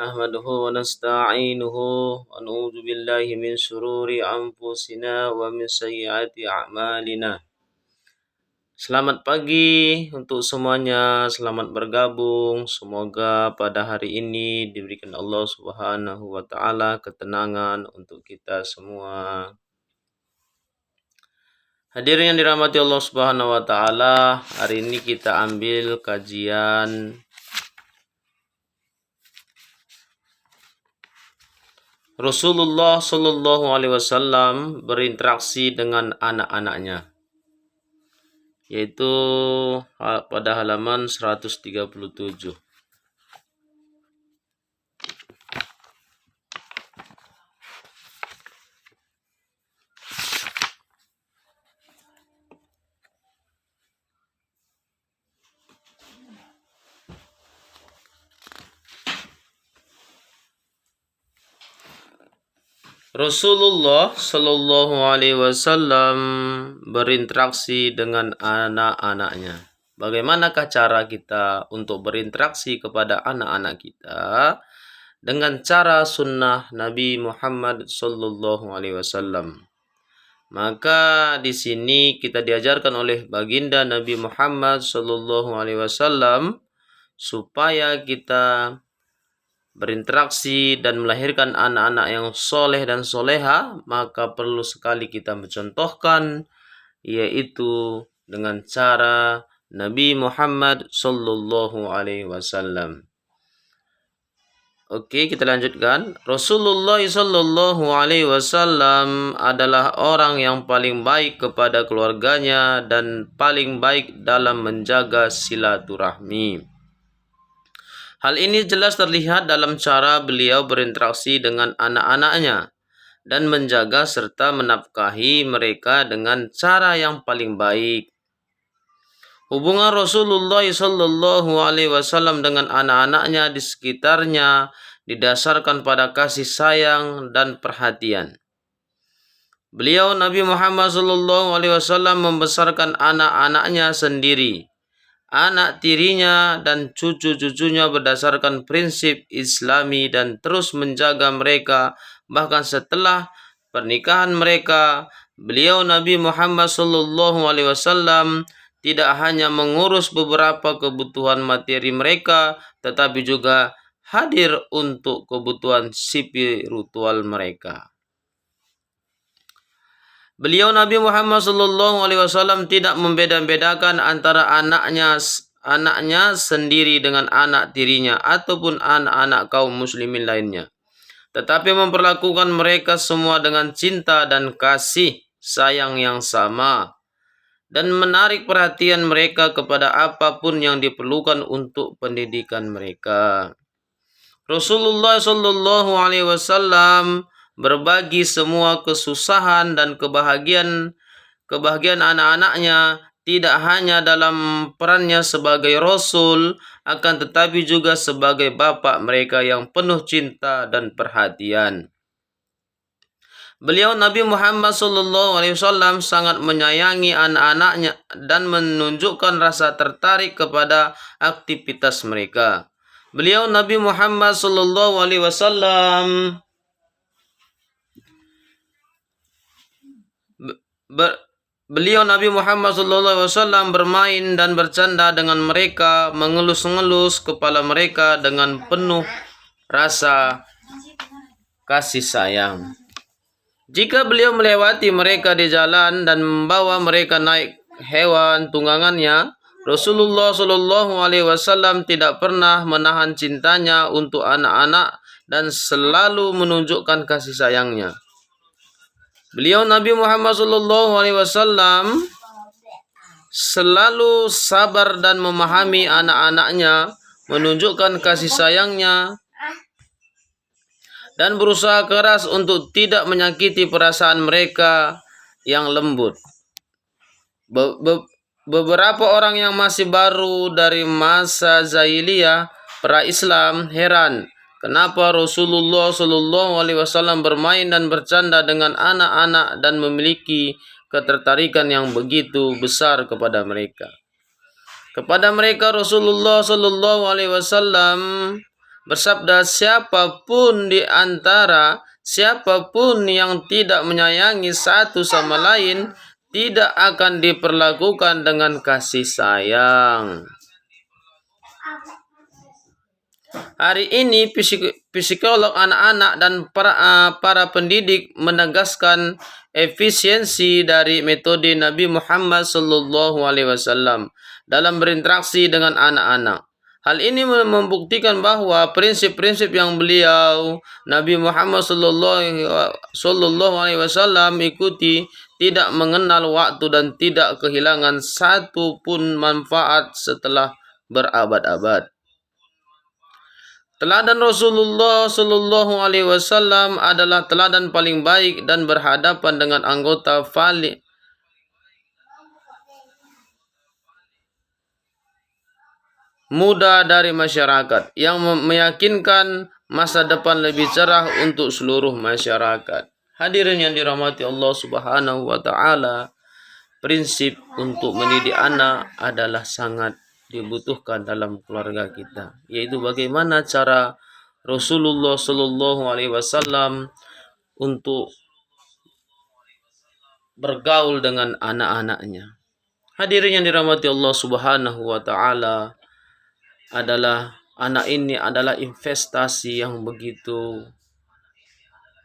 نحمده ونستعينه ونعوذ بالله من شرور أنفسنا ومن سيئات أعمالنا. Selamat pagi untuk semuanya, selamat bergabung. Semoga pada hari ini diberikan Allah Subhanahu wa taala ketenangan untuk kita semua. Hadirin yang dirahmati Allah Subhanahu wa taala, hari ini kita ambil kajian Rasulullah Shallallahu Alaihi Wasallam berinteraksi dengan anak-anaknya, yaitu pada halaman 137. Rasulullah Shallallahu Alaihi Wasallam berinteraksi dengan anak-anaknya. Bagaimanakah cara kita untuk berinteraksi kepada anak-anak kita? Dengan cara sunnah Nabi Muhammad Shallallahu Alaihi Wasallam. Maka di sini kita diajarkan oleh baginda Nabi Muhammad Shallallahu Alaihi Wasallam supaya kita berinteraksi dan melahirkan anak-anak yang soleh dan soleha, maka perlu sekali kita mencontohkan, yaitu dengan cara Nabi Muhammad Sallallahu Alaihi Wasallam. Oke, kita lanjutkan. Rasulullah Sallallahu Alaihi Wasallam adalah orang yang paling baik kepada keluarganya dan paling baik dalam menjaga silaturahmi. Hal ini jelas terlihat dalam cara beliau berinteraksi dengan anak-anaknya dan menjaga serta menafkahi mereka dengan cara yang paling baik. Hubungan Rasulullah Shallallahu Alaihi Wasallam dengan anak-anaknya di sekitarnya didasarkan pada kasih sayang dan perhatian. Beliau Nabi Muhammad Shallallahu Alaihi Wasallam membesarkan anak-anaknya sendiri, anak tirinya dan cucu-cucunya berdasarkan prinsip Islami dan terus menjaga mereka bahkan setelah pernikahan mereka. Beliau Nabi Muhammad Sallallahu Alaihi Wasallam tidak hanya mengurus beberapa kebutuhan materi mereka, tetapi juga hadir untuk kebutuhan spiritual mereka. Beliau Nabi Muhammad Sallallahu Alaihi Wasallam tidak membeda-bedakan antara anaknya sendiri dengan anak tirinya ataupun anak-anak kaum muslimin lainnya, tetapi memperlakukan mereka semua dengan cinta dan kasih sayang yang sama dan menarik perhatian mereka kepada apapun yang diperlukan untuk pendidikan mereka. Rasulullah Sallallahu Alaihi Wasallam berbagi semua kesusahan dan kebahagiaan anak-anaknya, tidak hanya dalam perannya sebagai Rasul, akan tetapi juga sebagai bapak mereka yang penuh cinta dan perhatian. Beliau Nabi Muhammad Sallallahu Alaihi Wasallam sangat menyayangi anak-anaknya dan menunjukkan rasa tertarik kepada aktivitas mereka. Beliau Nabi Muhammad Sallallahu Alaihi Wasallam Beliau Nabi Muhammad SAW bermain dan bercanda dengan mereka, mengelus-ngelus kepala mereka dengan penuh rasa kasih sayang. Jika beliau melewati mereka di jalan dan membawa mereka naik hewan tunggangannya, Rasulullah SAW tidak pernah menahan cintanya untuk anak-anak dan selalu menunjukkan kasih sayangnya. Beliau Nabi Muhammad SAW selalu sabar dan memahami anak-anaknya, menunjukkan kasih sayangnya, dan berusaha keras untuk tidak menyakiti perasaan mereka yang lembut. Beberapa orang yang masih baru dari masa jahiliyah pra-Islam heran kenapa Rasulullah Shallallahu Alaihi Wasallam bermain dan bercanda dengan anak-anak dan memiliki ketertarikan yang begitu besar kepada mereka. Kepada mereka Rasulullah Shallallahu Alaihi Wasallam bersabda, siapapun yang tidak menyayangi satu sama lain tidak akan diperlakukan dengan kasih sayang. Hari ini psikolog anak-anak dan para pendidik menegaskan efisiensi dari metode Nabi Muhammad SAW dalam berinteraksi dengan anak-anak. Hal ini membuktikan bahwa prinsip-prinsip yang Nabi Muhammad SAW ikuti tidak mengenal waktu dan tidak kehilangan satu pun manfaat setelah berabad-abad. Teladan Rasulullah Shallallahu Alaihi Wasallam adalah teladan paling baik dan berhadapan dengan anggota muda dari masyarakat yang meyakinkan masa depan lebih cerah untuk seluruh masyarakat. Hadirin yang dirahmati Allah Subhanahu wa taala, prinsip untuk mendidik anak adalah sangat dibutuhkan dalam keluarga kita, yaitu bagaimana cara Rasulullah Shallallahu Alaihi Wasallam untuk bergaul dengan anak-anaknya. Hadirin yang dirahmati Allah Subhanahu wa taala, anak ini adalah investasi yang begitu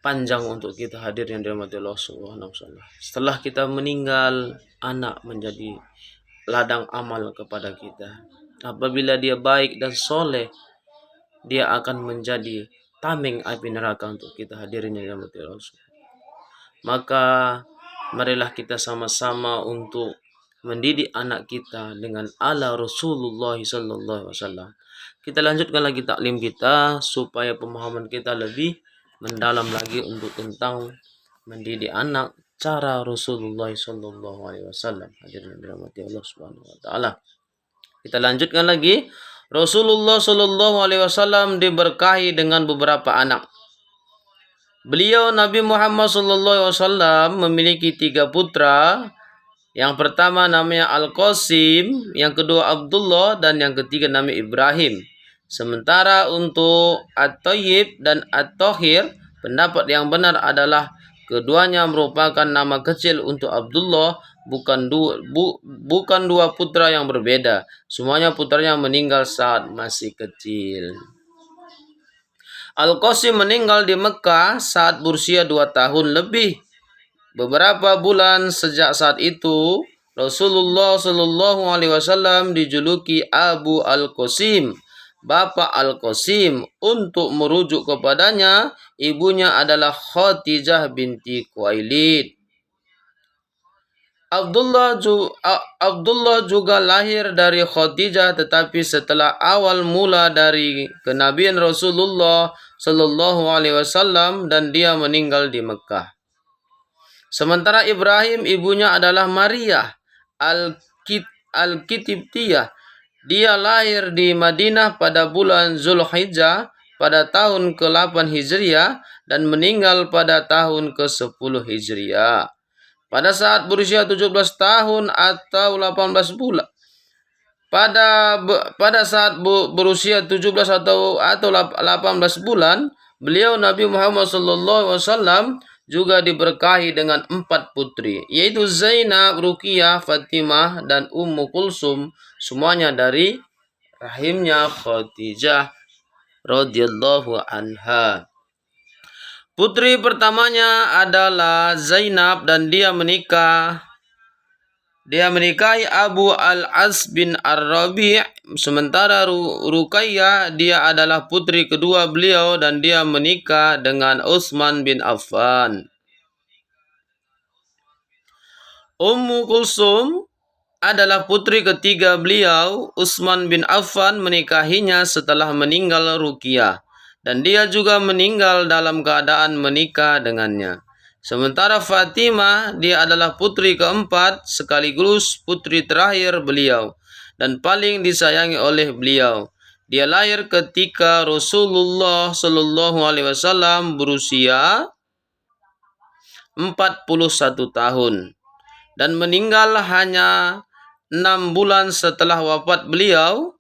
panjang untuk kita. Hadirin yang dirahmati Allah Subhanahu wa taala, setelah kita meninggal, anak menjadi ladang amal kepada kita. Apabila dia baik dan soleh, dia akan menjadi tameng api neraka untuk kita. Hadirin yang dirahmati Allah. Maka marilah kita sama-sama untuk mendidik anak kita dengan ala Rasulullah SAW. Kita lanjutkan lagi taklim kita supaya pemahaman kita lebih mendalam lagi untuk tentang mendidik anak cara Rasulullah SAW. Hadirin yang dirahmati Allah Subhanahu wa taala. Kita lanjutkan lagi. Rasulullah SAW diberkahi dengan beberapa anak. Beliau Nabi Muhammad SAW memiliki 3 putra. Yang pertama namanya Al-Qasim, yang kedua Abdullah, dan yang ketiga namanya Ibrahim. Sementara untuk At-Tayyib dan At-Tahir, pendapat yang benar adalah keduanya merupakan nama kecil untuk Abdullah, bukan dua putra yang berbeda. Semuanya putranya meninggal saat masih kecil. Al-Qasim meninggal di Mekah saat berusia 2 tahun lebih. Beberapa bulan sejak saat itu, Rasulullah Shallallahu Alaihi Wasallam dijuluki Abu Al-Qasim, Bapak Al-Qasim. Untuk merujuk kepadanya, ibunya adalah Khadijah binti Khuwailid. Abdullah juga lahir dari Khadijah, tetapi setelah awal mula dari kenabian Rasulullah Shallallahu Alaihi Wasallam dan dia meninggal di Mekah. Sementara Ibrahim, ibunya adalah Maria Al-Kitibtiyah. Dia lahir di Madinah pada bulan Zulhijjah pada tahun ke-8 Hijriah dan meninggal pada tahun ke-10 Hijriah. Pada saat berusia 17 tahun atau 18 bulan. Pada saat berusia 17 atau 18 bulan, beliau Nabi Muhammad SAW juga diberkahi dengan 4 putri, yaitu Zainab, Ruqyah, Fatimah, dan Ummu Kulsum, semuanya dari rahimnya Khadijah radhiyallahu anha. Putri pertamanya adalah Zainab dan dia menikahi Abu Al-As bin Ar-Rabi'. Sementara Ruqayyah, dia adalah putri kedua beliau dan dia menikah dengan Utsman bin Affan. Ummu Kulsum adalah putri ketiga beliau. Utsman bin Affan menikahinya setelah meninggal Ruqyah, dan dia juga meninggal dalam keadaan menikah dengannya. Sementara Fatimah, dia adalah putri keempat sekaligus putri terakhir beliau dan paling disayangi oleh beliau. Dia lahir ketika Rasulullah Shallallahu Alaihi Wasallam berusia 41 tahun dan meninggal hanya 6 bulan setelah wafat beliau.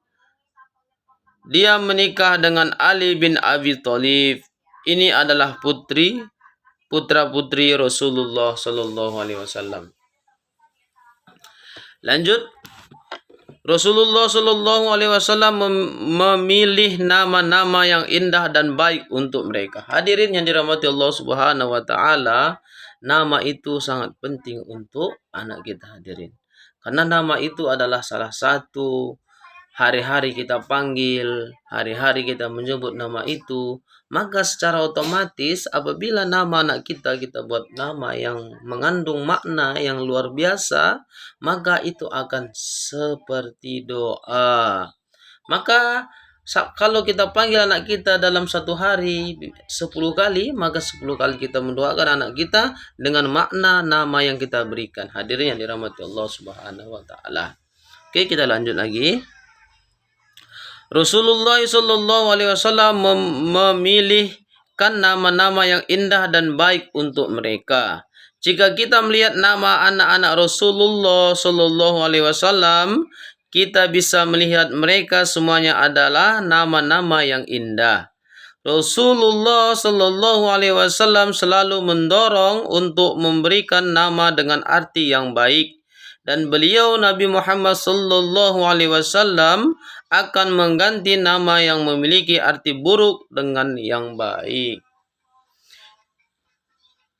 dia menikah dengan Ali bin Abi Thalib. Ini adalah putra-putri Rasulullah Sallallahu Alaihi Wasallam. Lanjut, Rasulullah Sallallahu Alaihi Wasallam memilih nama-nama yang indah dan baik untuk mereka. Hadirin yang dirahmati Allah Subhanahu Wa Taala, nama itu sangat penting untuk anak kita, hadirin. Karena nama itu adalah salah satu hari-hari kita panggil, hari-hari kita menyebut nama itu, maka secara otomatis apabila nama anak kita buat nama yang mengandung makna yang luar biasa, maka itu akan seperti doa. Maka kalau kita panggil anak kita dalam satu hari 10 kali, maka 10 kali kita mendoakan anak kita dengan makna nama yang kita berikan. Hadirin yang dirahmati Allah Subhanahu wa taala. Oke, kita lanjut lagi. Rasulullah Shallallahu Alaihi Wasallam memilihkan nama-nama yang indah dan baik untuk mereka. Jika kita melihat nama anak-anak Rasulullah Shallallahu Alaihi Wasallam, kita bisa melihat mereka semuanya adalah nama-nama yang indah. Rasulullah Shallallahu Alaihi Wasallam selalu mendorong untuk memberikan nama dengan arti yang baik. Dan beliau Nabi Muhammad Sallallahu Alaihi Wasallam akan mengganti nama yang memiliki arti buruk dengan yang baik.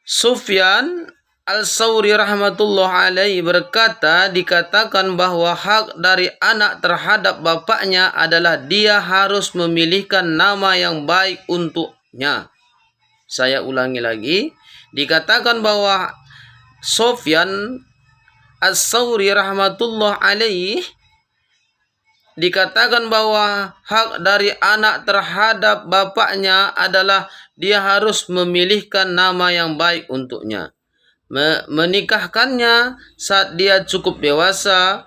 Sufyan Al-Sawri rahmatullah alaihi berkata, dikatakan bahwa hak dari anak terhadap bapaknya adalah dia harus memilihkan nama yang baik untuknya. Saya ulangi lagi, dikatakan bahwa Sufyan As-Sawri rahmatullah alaih dikatakan bahwa hak dari anak terhadap bapaknya adalah dia harus memilihkan nama yang baik untuknya, menikahkannya saat dia cukup dewasa,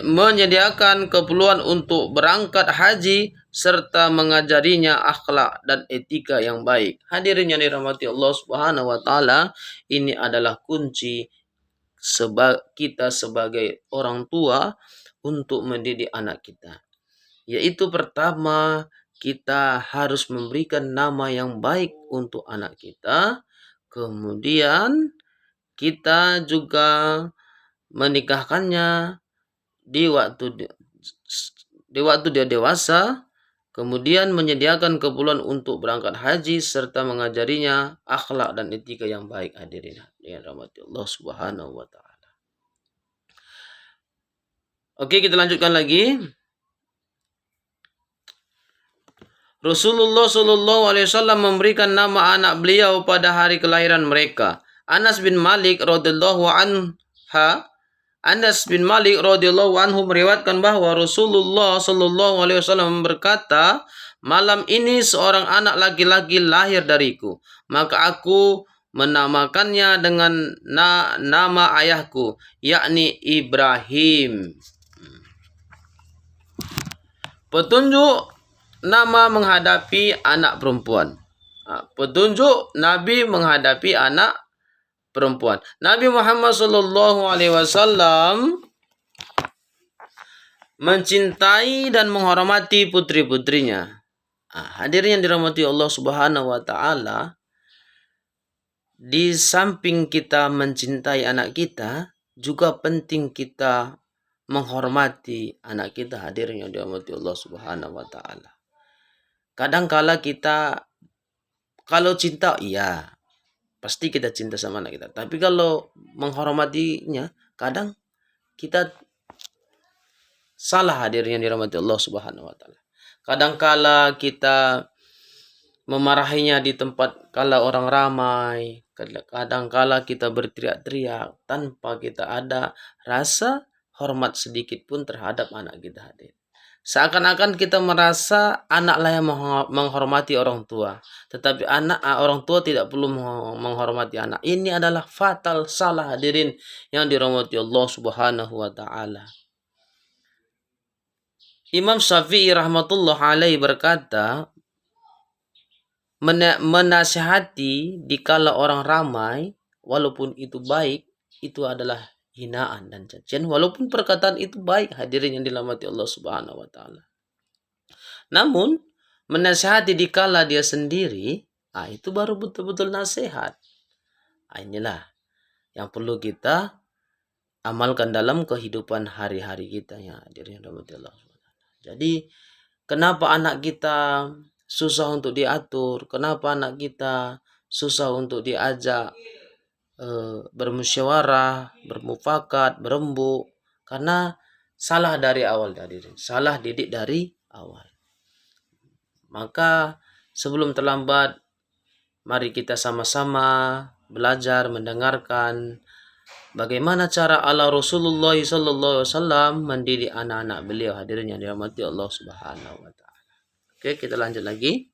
menyediakan keperluan untuk berangkat haji, serta mengajarinya akhlak dan etika yang baik. Hadirin yang dirahmati Allah Subhanahu wa taala, ini adalah kunci kita sebagai orang tua untuk mendidik anak kita. Yaitu pertama, kita harus memberikan nama yang baik untuk anak kita. Kemudian kita juga menikahkannya di waktu dia dewasa, kemudian menyediakan keperluan untuk berangkat haji serta mengajarinya akhlak dan etika yang baik. Hadirin yang dirahmati Allah Subhanahu wa taala. Oke, kita lanjutkan lagi. Rasulullah Shallallahu Alaihi Wasallam memberikan nama anak beliau pada hari kelahiran mereka. Anas bin Malik radhiyallahu anhu meriwayatkan bahwa Rasulullah Shallallahu Alaihi Wasallam berkata, malam ini seorang anak laki-laki lahir dariku, maka aku menamakannya dengan nama ayahku, yakni Ibrahim. Petunjuk nama menghadapi anak perempuan. Petunjuk Nabi menghadapi anak perempuan. Nabi Muhammad Sallallahu Alaihi Wasallam mencintai dan menghormati putri-putrinya. Hadirin yang dirahmati Allah Subhanahu Wa Taala, di samping kita mencintai anak kita, juga penting kita menghormati anak kita. Hadirin yang dirahmati Allah Subhanahu Wa Taala. Kadangkala kita kalau cinta, iya, pasti kita cinta sama anak kita. Tapi kalau menghormatinya, kadang kita salah, hadirin yang dirahmati Allah Subhanahu wa taala. Kadangkala kita memarahinya di tempat kala orang ramai, kadangkala kita berteriak-teriak tanpa kita ada rasa hormat sedikit pun terhadap anak kita, hadirin. Seakan-akan kita merasa anaklah yang menghormati orang tua. Tetapi orang tua tidak perlu menghormati anak. Ini adalah fatal salah, hadirin yang dirahmati Allah Subhanahu wa taala. Imam Syafi'i rahmatullah alaihi berkata, menasihati dikala orang ramai, walaupun itu baik, itu adalah hinaan dan cacian, walaupun perkataan itu baik, hadirin yang dirahmati Allah Subhanahu wa taala. Namun menasihati dikala dia sendiri, itu baru betul-betul nasihat. Inilah yang perlu kita amalkan dalam kehidupan hari-hari kita ya hadirin rahmatillah. Jadi kenapa anak kita susah untuk diatur? Kenapa anak kita susah untuk diajak bermusyawarah, bermufakat, berembuk? Karena salah dari awal hadirin. Salah didik dari awal. Maka sebelum terlambat, mari kita sama-sama belajar mendengarkan bagaimana cara ala Rasulullah SAW mendidik anak-anak beliau hadirin yang dirahmati Allah Subhanahu wa taala. Oke, kita lanjut lagi.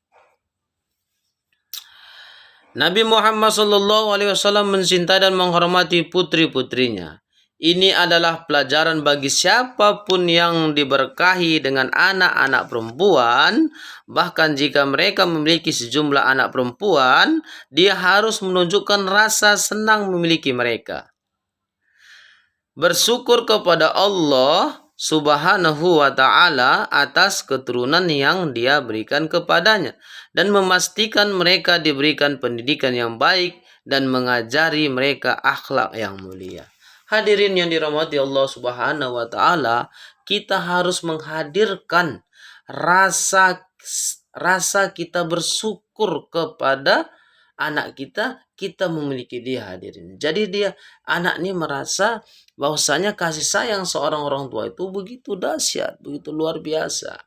Nabi Muhammad SAW mencintai dan menghormati putri-putrinya. Ini adalah pelajaran bagi siapapun yang diberkahi dengan anak-anak perempuan. Bahkan jika mereka memiliki sejumlah anak perempuan, dia harus menunjukkan rasa senang memiliki mereka. Bersyukur kepada Allah Subhanahu wa ta'ala atas keturunan yang dia berikan kepadanya. Dan memastikan mereka diberikan pendidikan yang baik dan mengajari mereka akhlak yang mulia. Hadirin yang dirahmati Allah Subhanahu wa taala, kita harus menghadirkan rasa kita bersyukur kepada anak kita memiliki dia hadirin. Jadi anak ini merasa bahwasanya kasih sayang seorang orang tua itu begitu dahsyat, begitu luar biasa.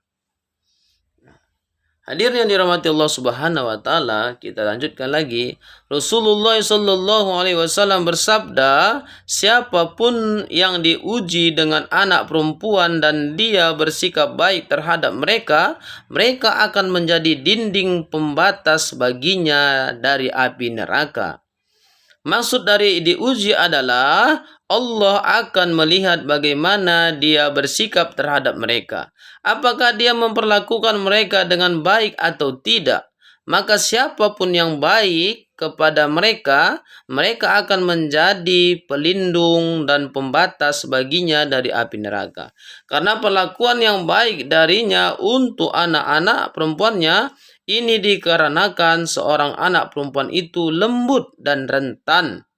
Hadirin yang dirahmati Allah Subhanahu wa taala, kita lanjutkan lagi. Rasulullah SAW bersabda, siapapun yang diuji dengan anak perempuan dan dia bersikap baik terhadap mereka, mereka akan menjadi dinding pembatas baginya dari api neraka. Maksud dari diuji adalah Allah akan melihat bagaimana dia bersikap terhadap mereka. Apakah dia memperlakukan mereka dengan baik atau tidak? Maka siapapun yang baik kepada mereka, mereka akan menjadi pelindung dan pembatas baginya dari api neraka. Karena perlakuan yang baik darinya untuk anak-anak perempuannya, ini dikarenakan seorang anak perempuan itu lembut dan rentan.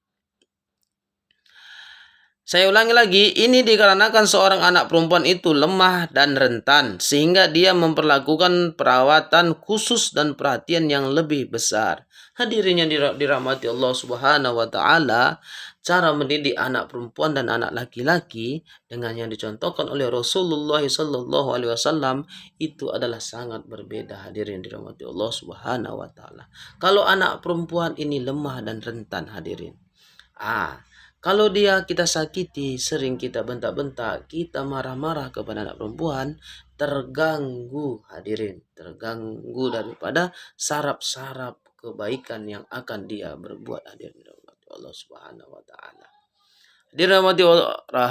Saya ulangi lagi, ini dikarenakan seorang anak perempuan itu lemah dan rentan, sehingga dia memperlakukan perawatan khusus dan perhatian yang lebih besar. Hadirin yang dirahmati Allah Subhanahu wa taala, cara mendidik anak perempuan dan anak laki-laki dengan yang dicontohkan oleh Rasulullah SAW itu adalah sangat berbeda. Hadirin yang dirahmati Allah Subhanahu wa taala. Kalau anak perempuan ini lemah dan rentan hadirin. Kalau kita sakiti, sering kita bentak-bentak, kita marah-marah kepada anak perempuan, terganggu hadirin, terganggu daripada saraf-saraf kebaikan yang akan dia berbuat hadirin Allah Subhanahu wa taala.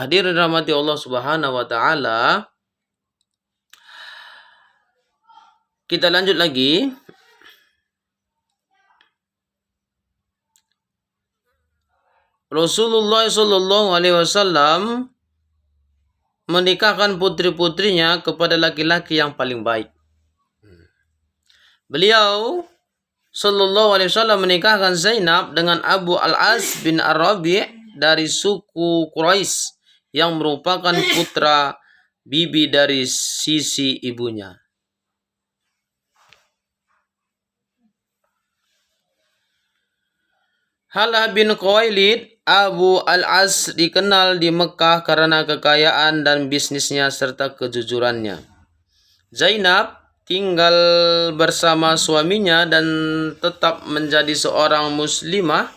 Hadirin rahmati Allah Subhanahu wa taala. Kita lanjut lagi. Rasulullah SAW menikahkan putri-putrinya kepada laki-laki yang paling baik. Beliau Sallallahu Alaihi Wasallam menikahkan Zainab dengan Abu Al-As bin Ar-Rabi' dari suku Quraisy yang merupakan putra bibi dari sisi ibunya. Halah bin Khuwailid, Abu Al-As dikenal di Mekah karena kekayaan dan bisnisnya serta kejujurannya. Zainab tinggal bersama suaminya dan tetap menjadi seorang muslimah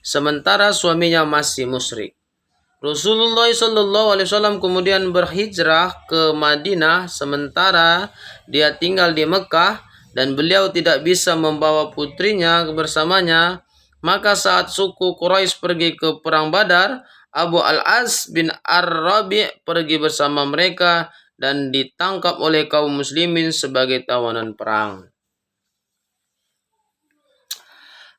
sementara suaminya masih musyrik. Rasulullah SAW kemudian berhijrah ke Madinah sementara dia tinggal di Mekah dan beliau tidak bisa membawa putrinya bersamanya. Maka saat suku Quraisy pergi ke perang Badar, Abu Al-As bin Ar-Rabi' pergi bersama mereka dan ditangkap oleh kaum muslimin sebagai tawanan perang.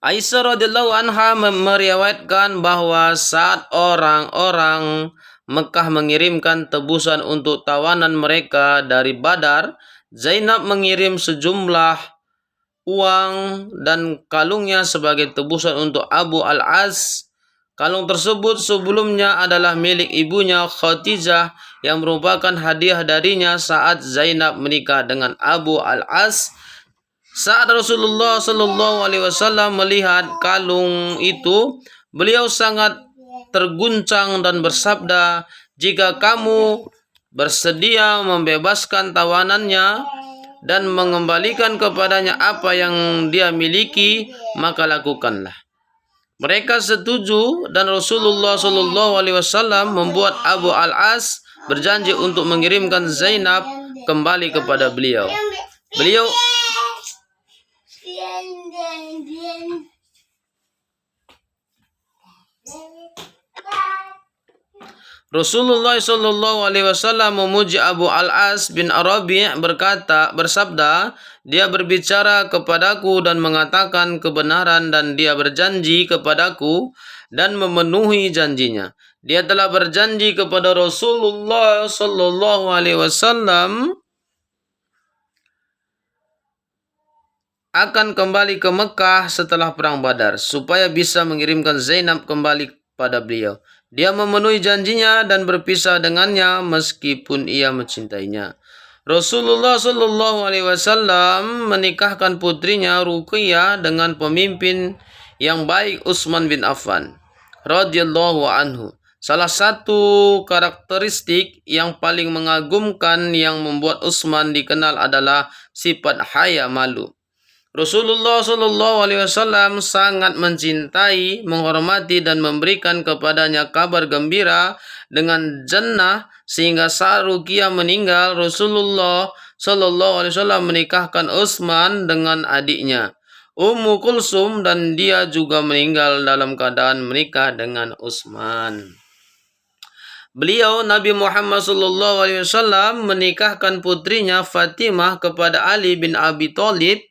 Aisyah radhiyallahu anha meriwayatkan bahwa saat orang-orang Mekah mengirimkan tebusan untuk tawanan mereka dari Badar, Zainab mengirim sejumlah uang dan kalungnya sebagai tebusan untuk Abu Al-As. Kalung tersebut sebelumnya adalah milik ibunya Khadijah yang merupakan hadiah darinya saat Zainab menikah dengan Abu Al-As. Saat Rasulullah Shallallahu Alaihi Wasallam melihat kalung itu, beliau sangat terguncang dan bersabda, "Jika kamu bersedia membebaskan tawanannya dan mengembalikan kepadanya apa yang dia miliki, maka lakukanlah." Mereka setuju dan Rasulullah Shallallahu Alaihi Wasallam membuat Abu Al-As berjanji untuk mengirimkan Zainab kembali kepada beliau. Rasulullah Shallallahu Alaihi Wasallam memuji Abu Al-As bin Arabi bersabda, "Dia berbicara kepadaku dan mengatakan kebenaran dan dia berjanji kepadaku dan memenuhi janjinya. Dia telah berjanji kepada Rasulullah Shallallahu Alaihi Wasallam akan kembali ke Mekah setelah perang Badar supaya bisa mengirimkan Zainab kembali pada beliau. Dia memenuhi janjinya dan berpisah dengannya meskipun ia mencintainya." Rasulullah Shallallahu Alaihi Wasallam menikahkan putrinya Ruqayyah dengan pemimpin yang baik Utsman bin Affan radhiyallahu anhu. Salah satu karakteristik yang paling mengagumkan yang membuat Utsman dikenal adalah sifat haya malu. Rasulullah Shallallahu Alaihi Wasallam sangat mencintai, menghormati dan memberikan kepadanya kabar gembira dengan jannah sehingga saat Ruqayyah meninggal, Rasulullah Shallallahu Alaihi Wasallam menikahkan Utsman dengan adiknya Ummu Kulsum dan dia juga meninggal dalam keadaan menikah dengan Utsman. Beliau Nabi Muhammad Shallallahu Alaihi Wasallam menikahkan putrinya Fatimah kepada Ali bin Abi Thalib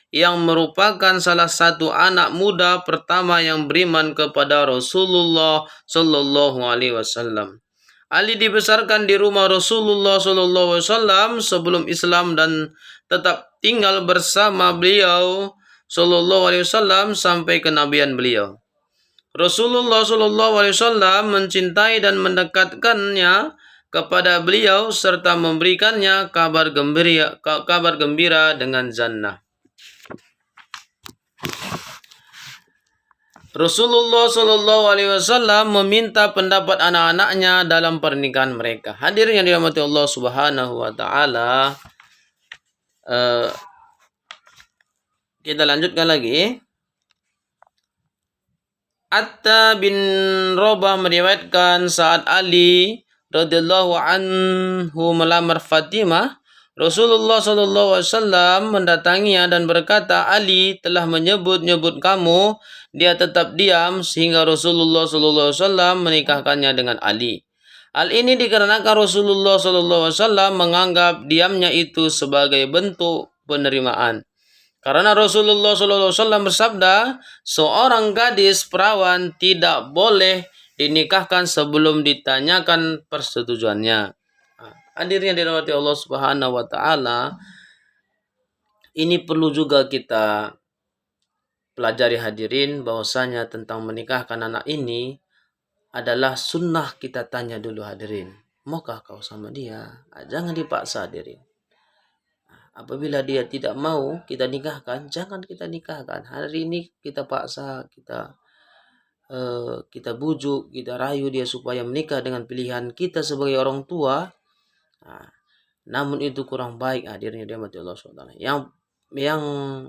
yang merupakan salah satu anak muda pertama yang beriman kepada Rasulullah Shallallahu Alaihi Wasallam. Ali dibesarkan di rumah Rasulullah Shallallahu Alaihi Wasallam sebelum Islam dan tetap tinggal bersama beliau Shallallahu Alaihi Wasallam sampai kenabian beliau. Rasulullah Shallallahu Alaihi Wasallam mencintai dan mendekatkannya kepada beliau serta memberikannya kabar gembira dengan jannah. Rasulullah Shallallahu Alaihi Wasallam meminta pendapat anak-anaknya dalam pernikahan mereka. Hadirin yang dirahmati Allah Subhanahu Wa Taala, kita lanjutkan lagi. Atta bin Rabah meriwayatkan saat Ali radhiyallahu anhu melamar Fatimah, Rasulullah Shallallahu Alaihi Wasallam mendatanginya dan berkata, "Ali telah menyebut-nyebut kamu." Dia tetap diam sehingga Rasulullah Shallallahu Alaihi Wasallam menikahkannya dengan Ali. Hal ini dikarenakan Rasulullah Shallallahu Alaihi Wasallam menganggap diamnya itu sebagai bentuk penerimaan. Karena Rasulullah Shallallahu Alaihi Wasallam bersabda, "Seorang gadis perawan tidak boleh dinikahkan sebelum ditanyakan persetujuannya." Hadirin yang dirahmati Allah Subhanahu Wa Taala, ini perlu juga kita pelajari hadirin bahwasanya tentang menikahkan anak ini adalah sunnah. Kita tanya dulu hadirin, maukah kau sama dia? Jangan dipaksa hadirin. Apabila dia tidak mau kita nikahkan, jangan kita nikahkan. Hari ini kita paksa, kita bujuk, kita rayu dia supaya menikah dengan pilihan kita sebagai orang tua. Namun itu kurang baik hadirin yang dirahmati Allah SWT. Yang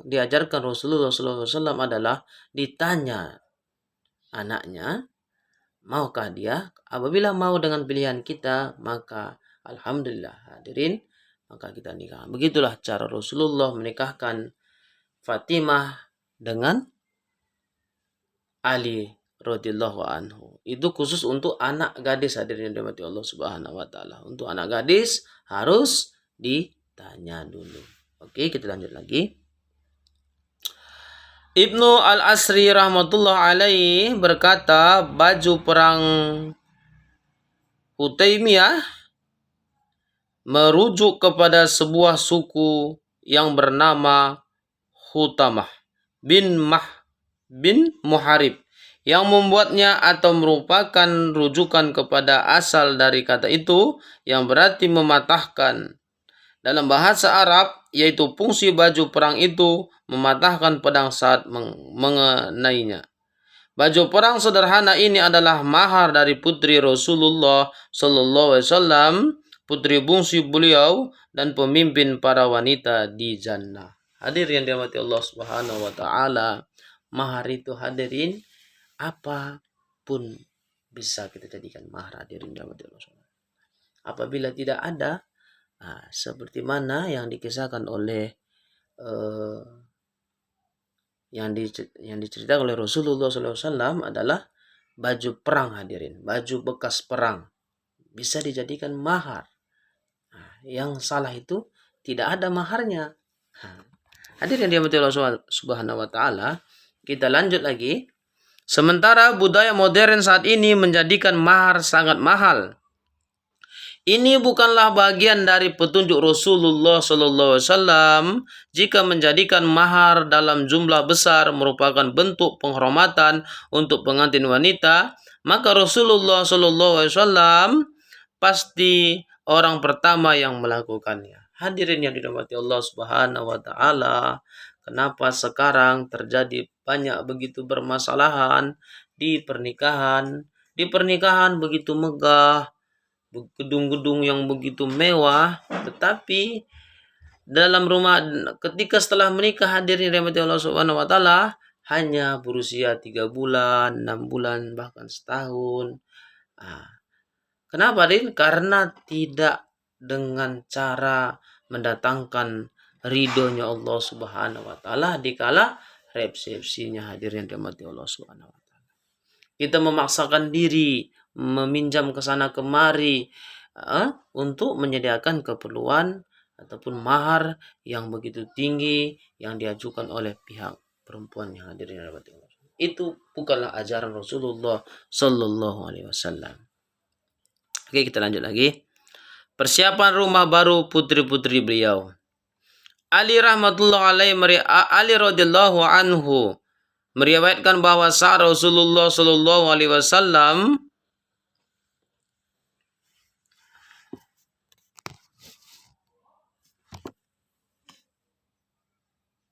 diajarkan Rasulullah SAW adalah ditanya anaknya, maukah dia? Apabila mau dengan pilihan kita, maka alhamdulillah hadirin, maka kita nikah. Begitulah cara Rasulullah menikahkan Fatimah dengan Ali radhiyallahu anhu. Itu khusus untuk anak gadis hadirin yang dirahmati Allah Subhanahu Wa Taala. Untuk anak gadis harus ditanya dulu. Oke, kita lanjut lagi. Ibnu Al-Asri rahmatullah alaih berkata, baju perang Hutaimiyah merujuk kepada sebuah suku yang bernama Hutamah bin Muharib yang membuatnya atau merupakan rujukan kepada asal dari kata itu yang berarti mematahkan. Dalam bahasa Arab, yaitu fungsi baju perang itu mematahkan pedang saat mengenainya. Baju perang sederhana ini adalah mahar dari putri Rasulullah Sallallahu Alaihi Wasallam, putri bungsu beliau dan pemimpin para wanita di jannah. Hadir yang dirahmati Allah Subhanahu Wa Taala, mahar itu hadirin apapun bisa kita jadikan mahar, hadirin dirahmati Allah Subhanahu. Apabila tidak ada, seperti mana yang dikisahkan oleh yang diceritakan oleh Rasulullah SAW adalah baju perang, hadirin, baju bekas perang bisa dijadikan mahar. Yang salah itu tidak ada maharnya. Hadirin yang dirahmati Allah Subhanahu Wa Taala, kita lanjut lagi. Sementara budaya modern saat ini menjadikan mahar sangat mahal. Ini bukanlah bagian dari petunjuk Rasulullah SAW. Jika menjadikan mahar dalam jumlah besar merupakan bentuk penghormatan untuk pengantin wanita, maka Rasulullah SAW pasti orang pertama yang melakukannya. Hadirin yang dirahmati Allah Subhanahu Wa Taala, kenapa sekarang terjadi banyak begitu bermasalahan di pernikahan? Di pernikahan begitu megah, gedung-gedung yang begitu mewah, tetapi dalam rumah ketika setelah menikah, hadirin rahmati Allah Subhanahu Wa Taala, hanya berusia 3 bulan, 6 bulan, bahkan setahun. Kenapa, Din? Karena tidak dengan cara mendatangkan ridhonya Allah Subhanahu Wa Taala dikala resepsinya, hadirin rahmati Allah Subhanahu Wa Taala. Kita memaksakan diri meminjam ke sana kemari untuk menyediakan keperluan ataupun mahar yang begitu tinggi yang diajukan oleh pihak perempuan yang hadir di hadapan Allah. Itu bukanlah ajaran Rasulullah Sallallahu Alaihi Wasallam. Oke, kita lanjut lagi. Persiapan rumah baru putri-putri beliau. Ali radhiyallahu anhu meriwayatkan bahwa saat Rasulullah Sallallahu Alaihi Wasallam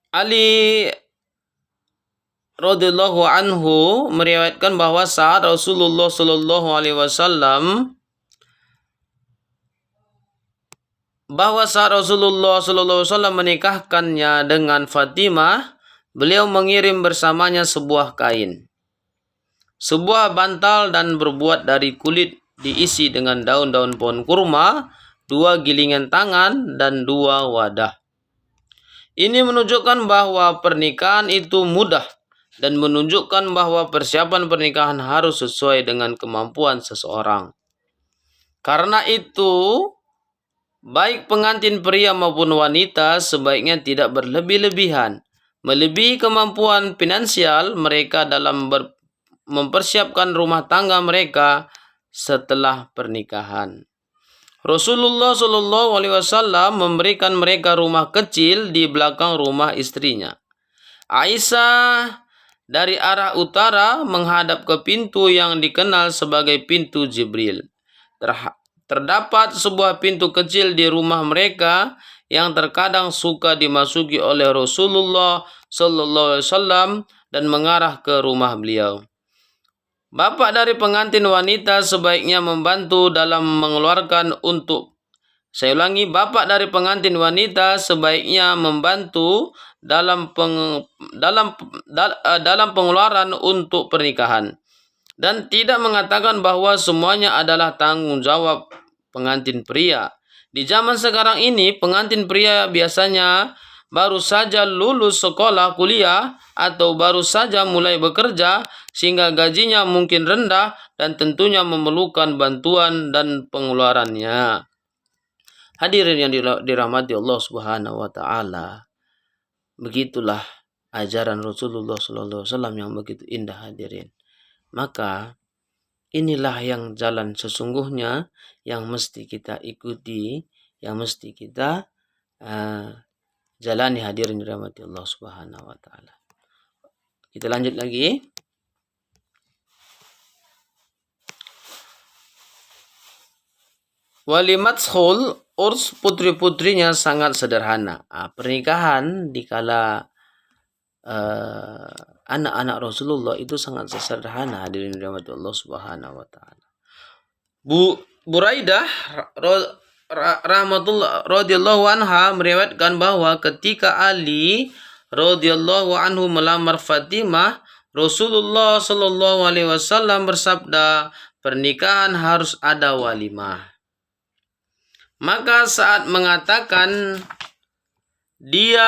Ali radhiyallahu anhu meriwayatkan bahwa saat Rasulullah Sallallahu Alaihi Wasallam menikahkannya dengan Fatimah, beliau mengirim bersamanya sebuah kain, sebuah bantal dan berbuat dari kulit diisi dengan daun-daun pohon kurma, 2 gilingan tangan dan 2 wadah. Ini menunjukkan bahwa pernikahan itu mudah dan menunjukkan bahwa persiapan pernikahan harus sesuai dengan kemampuan seseorang. Karena itu, baik pengantin pria maupun wanita sebaiknya tidak berlebih-lebihan, melebihi kemampuan finansial mereka dalam mempersiapkan rumah tangga mereka setelah pernikahan. Rasulullah Shallallahu Alaihi Wasallam memberikan mereka rumah kecil di belakang rumah istrinya. Aisyah dari arah utara menghadap ke pintu yang dikenal sebagai pintu Jibril. Terdapat sebuah pintu kecil di rumah mereka yang terkadang suka dimasuki oleh Rasulullah Shallallahu Alaihi Wasallam dan mengarah ke rumah beliau. Bapak dari pengantin wanita sebaiknya membantu dalam mengeluarkan bapak dari pengantin wanita sebaiknya membantu dalam pengeluaran untuk pernikahan dan tidak mengatakan bahwa semuanya adalah tanggung jawab pengantin pria. Di zaman sekarang ini, pengantin pria biasanya baru saja lulus sekolah kuliah atau baru saja mulai bekerja sehingga gajinya mungkin rendah dan tentunya memerlukan bantuan dan pengeluarannya. Hadirin yang dirahmati Allah Subhanahu Wa Taala, begitulah ajaran Rasulullah Sallallahu Alaihi Wasallam yang begitu indah, hadirin. Maka inilah yang jalan sesungguhnya yang mesti kita ikuti yang mesti kita jalani, hadirin dirahmati Allah Subhanahu wa taala. Kita lanjut lagi. Walimatshul urs, putri-putrinya sangat sederhana. Pernikahan dikala anak-anak Rasulullah itu sangat sederhana, hadirin dirahmati Allah Subhanahu wa taala. Buraidah rahmatullah radhiyallahu anha meriwayatkan bahwa ketika Ali radhiyallahu anhu melamar Fatimah, Rasulullah sallallahu alaihi wasallam bersabda, pernikahan harus ada walimah. Maka saat mengatakan dia,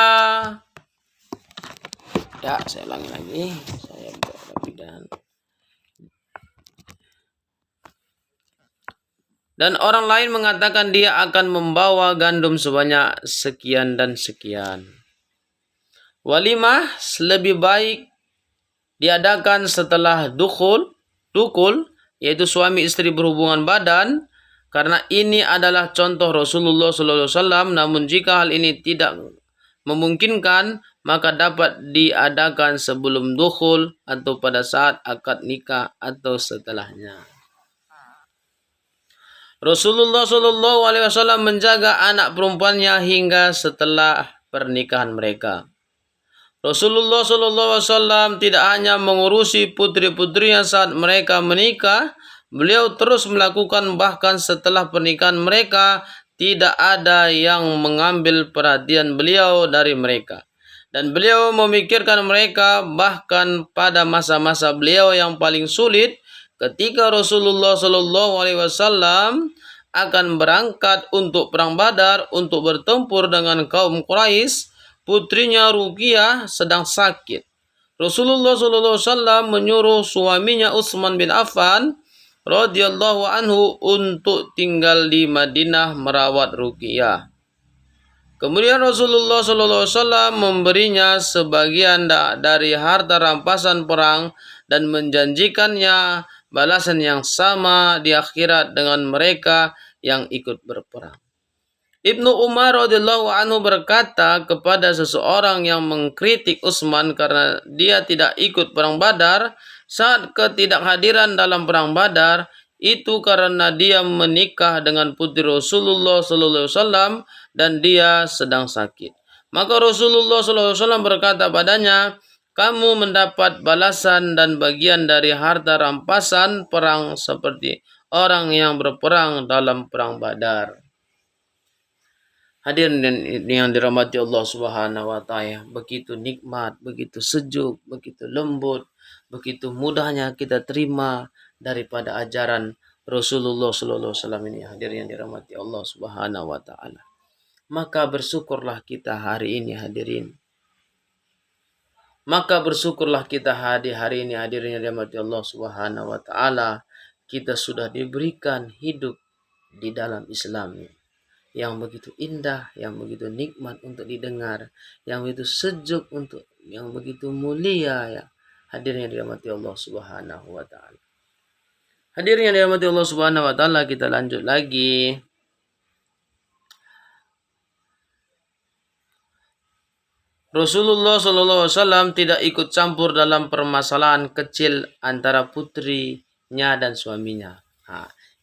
saya ulangi lagi, saya rapi dan orang lain mengatakan dia akan membawa gandum sebanyak sekian dan sekian. Walimah lebih baik diadakan setelah dukul, yaitu suami istri berhubungan badan, karena ini adalah contoh Rasulullah SAW. Namun jika hal ini tidak memungkinkan, maka dapat diadakan sebelum dukul atau pada saat akad nikah atau setelahnya. Rasulullah SAW menjaga anak perempuannya hingga setelah pernikahan mereka. Rasulullah SAW tidak hanya mengurusi putri-putrinya saat mereka menikah, beliau terus melakukan bahkan setelah pernikahan mereka. Tidak ada yang mengambil perhatian beliau dari mereka, dan beliau memikirkan mereka bahkan pada masa-masa beliau yang paling sulit, ketika Rasulullah SAW akan berangkat untuk perang Badar untuk bertempur dengan kaum Quraisy. Putrinya Ruqiyah sedang sakit. Rasulullah SAW menyuruh suaminya Utsman bin Affan radhiyallahu anhu untuk tinggal di Madinah merawat Ruqiyah. Kemudian Rasulullah SAW memberinya sebagian dari harta rampasan perang dan menjanjikannya balasan yang sama di akhirat dengan mereka yang ikut berperang. Ibnu Umar radhiyallahu anhu berkata kepada seseorang yang mengkritik Utsman karena dia tidak ikut perang Badar, saat ketidakhadiran dalam perang Badar itu karena dia menikah dengan putri Rasulullah SAW dan dia sedang sakit. Maka Rasulullah SAW berkata padanya, kamu mendapat balasan dan bagian dari harta rampasan perang seperti orang yang berperang dalam perang Badar. Hadirin yang dirahmati Allah Subhanahu wa taala, begitu nikmat, begitu sejuk, begitu lembut, begitu mudahnya kita terima daripada ajaran Rasulullah sallallahu alaihi wasallam ini, hadirin yang dirahmati Allah Subhanahu wa taala. Maka bersyukurlah kita hari ini, hadirin. Maka bersyukurlah kita hari ini, hadirin yang dirahmati Allah Subhanahu wa taala, kita sudah diberikan hidup di dalam Islam yang begitu indah, yang begitu nikmat untuk didengar, yang begitu sejuk untuk, yang begitu mulia ya. Hadirin yang dirahmati Allah Subhanahu wa taala. Hadirin yang dirahmati Allah Subhanahu wa taala, kita lanjut lagi. Rasulullah SAW tidak ikut campur dalam permasalahan kecil antara putrinya dan suaminya.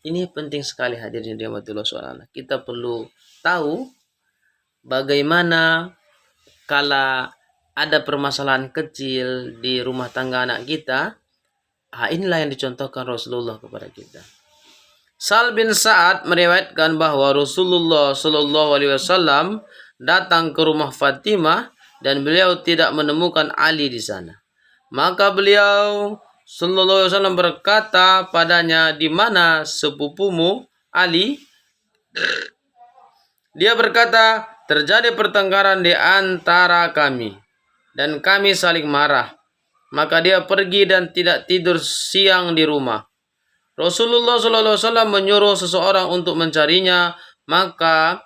Ini penting sekali, hadirin yang dirahmati Allah SWT. Kita perlu tahu bagaimana kala ada permasalahan kecil di rumah tangga anak kita. Inilah yang dicontohkan Rasulullah kepada kita. Sal bin Sa'ad meriwayatkan bahwa Rasulullah SAW datang ke rumah Fatimah dan beliau tidak menemukan Ali di sana. Maka beliau sallallahu alaihi wasallam berkata padanya, di mana sepupumu Ali? Dia berkata, terjadi pertengkaran di antara kami dan kami saling marah. Maka dia pergi dan tidak tidur siang di rumah. Rasulullah sallallahu alaihi wasallam menyuruh seseorang untuk mencarinya. Maka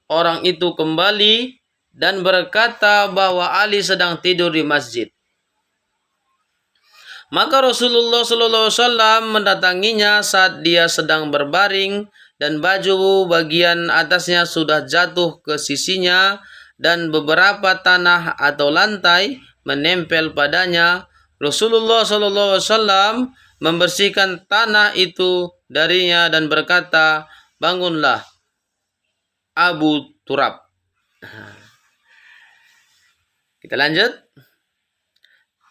orang itu kembali dan berkata bahwa Ali sedang tidur di masjid. Maka Rasulullah SAW mendatanginya saat dia sedang berbaring dan baju bagian atasnya sudah jatuh ke sisinya, dan beberapa tanah atau lantai menempel padanya. Rasulullah SAW membersihkan tanah itu darinya dan berkata, "Bangunlah, Abu Turab." Kita lanjut.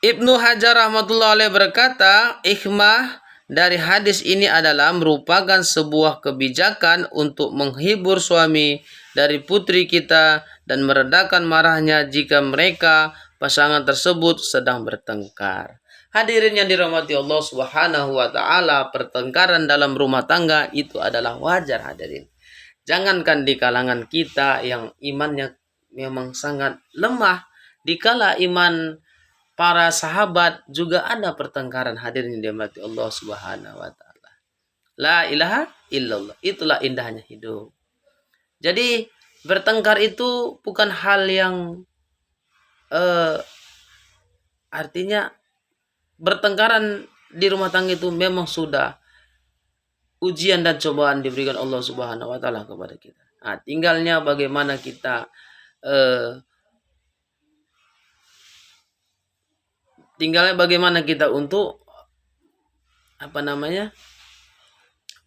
Ibnu Hajar rahmatullah alaih berkata, hikmah dari hadis ini adalah merupakan sebuah kebijakan untuk menghibur suami dari putri kita dan meredakan marahnya jika mereka pasangan tersebut sedang bertengkar. Hadirin yang dirahmati Allah Subhanahu wa taala, pertengkaran dalam rumah tangga itu adalah wajar, hadirin. Jangankan di kalangan kita yang imannya memang sangat lemah, dikala iman para sahabat juga ada pertengkaran, hadirin yang dirahmati Allah Subhanahu wa taala. La ilaha illallah. Itulah indahnya hidup. Jadi bertengkar itu bukan hal yang artinya bertengkaran di rumah tangga itu memang sudah ujian dan cobaan diberikan Allah Subhanahu wa taala kepada kita. Nah, tinggalnya bagaimana kita untuk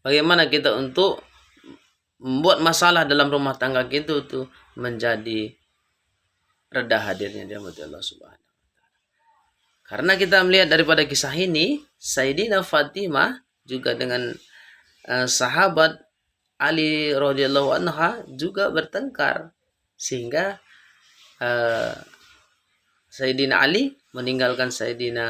bagaimana kita untuk membuat masalah dalam rumah tangga kita itu menjadi reda, hadirnya dirahmati Allah Subhanahu wa taala. Karena kita melihat daripada kisah ini, Sayyidina Fatimah juga dengan sahabat Ali radhiyallahu anha juga bertengkar, sehingga Sayyidina Ali meninggalkan Sayyidatina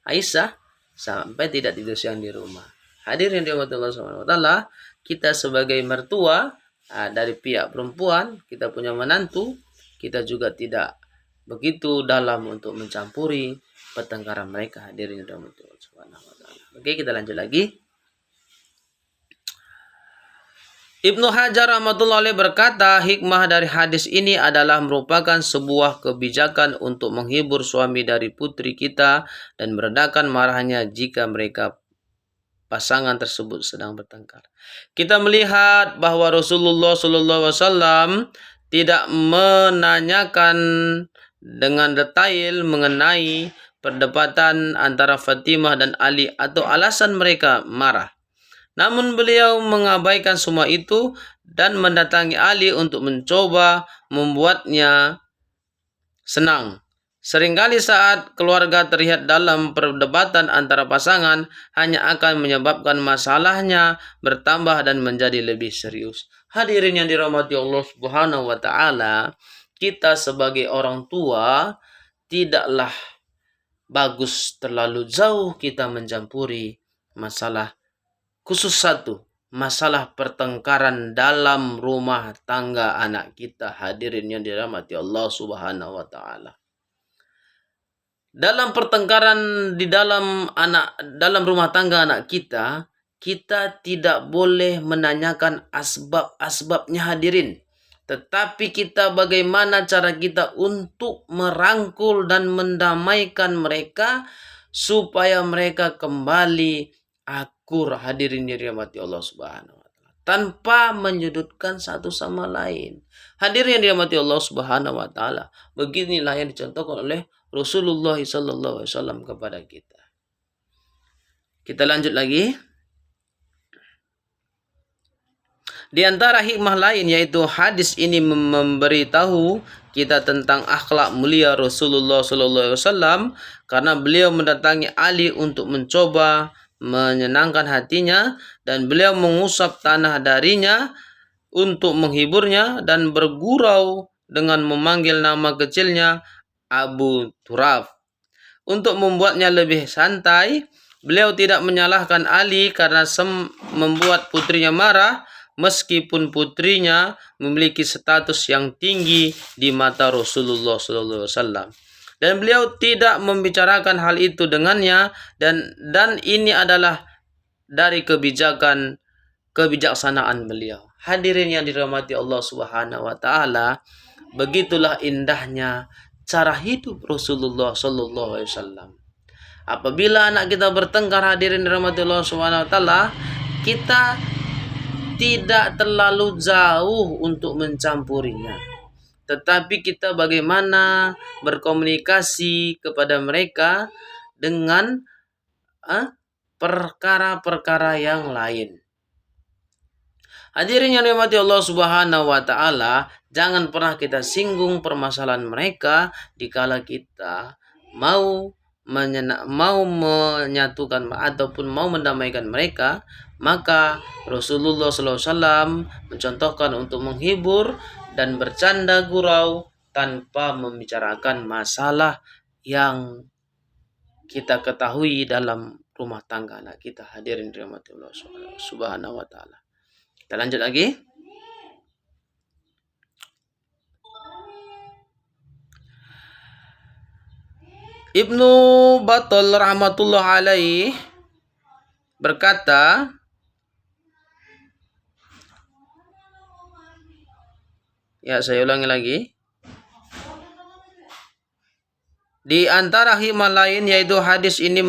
Aisyah sampai tidak tidur siang di rumah. Hadirin yang dirahmati Allah Subhanahu wa taala, kita sebagai mertua dari pihak perempuan, kita punya menantu, kita juga tidak begitu dalam untuk mencampuri pertengkaran mereka. Hadirin yang dirahmati Allah Subhanahu wa taala. Oke, kita lanjut lagi. Ibnu Hajar rahmatullah alaih berkata, hikmah dari hadis ini adalah merupakan sebuah kebijakan untuk menghibur suami dari putri kita dan meredakan marahnya jika mereka pasangan tersebut sedang bertengkar. Kita melihat bahwa Rasulullah SAW tidak menanyakan dengan detail mengenai perdebatan antara Fatimah dan Ali atau alasan mereka marah. Namun beliau mengabaikan semua itu dan mendatangi Ali untuk mencoba membuatnya senang. Seringkali saat keluarga terlihat dalam perdebatan antara pasangan hanya akan menyebabkan masalahnya bertambah dan menjadi lebih serius. Hadirin yang dirahmati Allah Subhanahu wa taala, kita sebagai orang tua tidaklah bagus terlalu jauh kita mencampuri masalah, khusus satu, masalah pertengkaran dalam rumah tangga anak kita. Hadirin yang dirahmati Allah Subhanahu wa taala. Dalam pertengkaran di dalam rumah tangga anak kita, kita tidak boleh menanyakan asbab-asbabnya, hadirin. Tetapi kita bagaimana cara kita untuk merangkul dan mendamaikan mereka supaya mereka kembali akur, hadirin yang dirahmati Allah Subhanahu wa taala, tanpa menyudutkan satu sama lain. Hadirin yang dirahmati Allah Subhanahu wa taala, beginilah yang dicontohkan oleh Rasulullah SAW kepada kita. Kita lanjut lagi. Di antara hikmah lain yaitu hadis ini memberitahu kita tentang akhlak mulia Rasulullah SAW, karena beliau mendatangi Ali untuk mencoba menyenangkan hatinya dan beliau mengusap tanah darinya untuk menghiburnya dan bergurau dengan memanggil nama kecilnya Abu Turab. Untuk membuatnya lebih santai, beliau tidak menyalahkan Ali karena membuat putrinya marah, meskipun putrinya memiliki status yang tinggi di mata Rasulullah SAW. Dan beliau tidak membicarakan hal itu dengannya, dan ini adalah dari kebijaksanaan beliau. Hadirin yang dirahmati Allah Subhanahu wa taala, begitulah indahnya cara hidup Rasulullah SAW. Apabila anak kita bertengkar, hadirin dirahmati Allah Subhanahu wa taala, kita tidak terlalu jauh untuk mencampurinya, tetapi kita bagaimana berkomunikasi kepada mereka dengan perkara-perkara yang lain. Hadirin yang dirahmati Allah Subhanahu wa taala, jangan pernah kita singgung permasalahan mereka dikala kita mau menyatukan ataupun mau mendamaikan mereka. Maka Rasulullah SAW mencontohkan untuk menghibur dan bercanda gurau tanpa membicarakan masalah yang kita ketahui dalam rumah tangga anak kita. Hadirin dirahmati Allah Subhanahu wa taala. Kita lanjut lagi. Ibnu Battal rahmatullah alaih berkata, saya ulangi lagi. Di antara hikmah lain yaitu hadis ini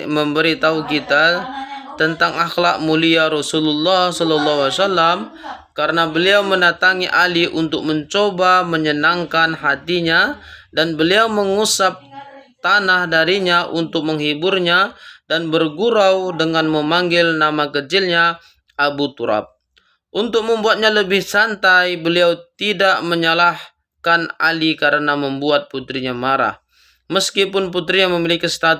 memberitahu kita tentang akhlak mulia Rasulullah SAW, karena beliau mendatangi Ali untuk mencoba menyenangkan hatinya, dan beliau mengusap tanah darinya untuk menghiburnya dan bergurau dengan memanggil nama kecilnya Abu Turab. Untuk membuatnya lebih santai, beliau tidak menyalahkan Ali karena membuat putrinya marah. Meskipun putrinya memiliki status